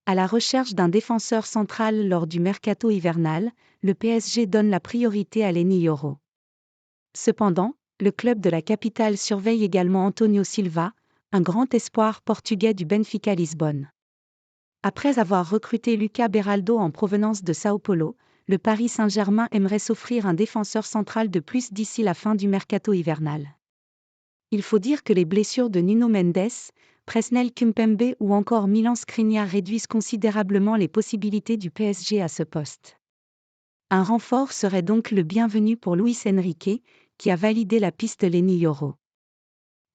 À la recherche d'un défenseur central lors du mercato hivernal, le PSG donne la priorité à Leny Yoro. Cependant, le club de la capitale surveille également Antonio Silva, un grand espoir portugais du Benfica Lisbonne. Après avoir recruté Lucas Beraldo en provenance de Sao Paulo, le Paris Saint-Germain aimerait s'offrir un défenseur central de plus d'ici la fin du mercato hivernal. Il faut dire que les blessures de Nuno Mendes, Presnel Kimpembe ou encore Milan Skriniar réduisent considérablement les possibilités du PSG à ce poste. Un renfort serait donc le bienvenu pour Luis Enrique, qui a validé la piste Leny Yoro.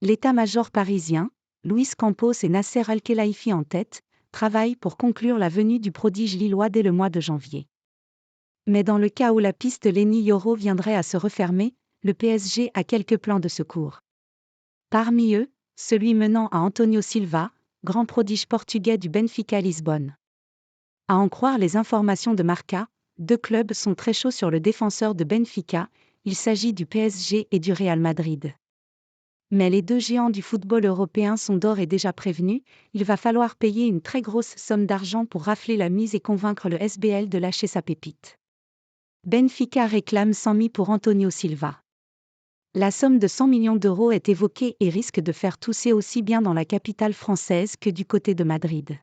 L'état-major parisien, Luis Campos et Nasser Al-Khelaifi en tête, travaillent pour conclure la venue du prodige lillois dès le mois de janvier. Mais dans le cas où la piste Leny Yoro viendrait à se refermer, le PSG a quelques plans de secours. Parmi eux, celui menant à Antonio Silva, grand prodige portugais du Benfica Lisbonne. À en croire les informations de Marca, deux clubs sont très chauds sur le défenseur de Benfica, il s'agit du PSG et du Real Madrid. Mais les deux géants du football européen sont d'ores et déjà prévenus, il va falloir payer une très grosse somme d'argent pour rafler la mise et convaincre le SBL de lâcher sa pépite. Benfica réclame 100 000 pour Antonio Silva. La somme de 100 millions d'euros est évoquée et risque de faire tousser aussi bien dans la capitale française que du côté de Madrid.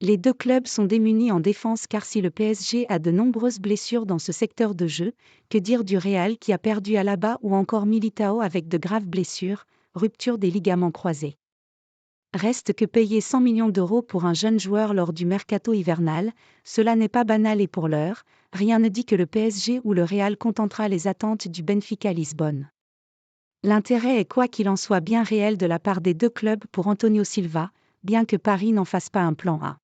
Les deux clubs sont démunis en défense car si le PSG a de nombreuses blessures dans ce secteur de jeu, que dire du Real qui a perdu Alaba ou encore Militao avec de graves blessures, rupture des ligaments croisés. Reste que payer 100 millions d'euros pour un jeune joueur lors du mercato hivernal, cela n'est pas banal et pour l'heure, rien ne dit que le PSG ou le Real contentera les attentes du Benfica Lisbonne. L'intérêt est quoi qu'il en soit bien réel de la part des deux clubs pour Antonio Silva, bien que Paris n'en fasse pas un plan A.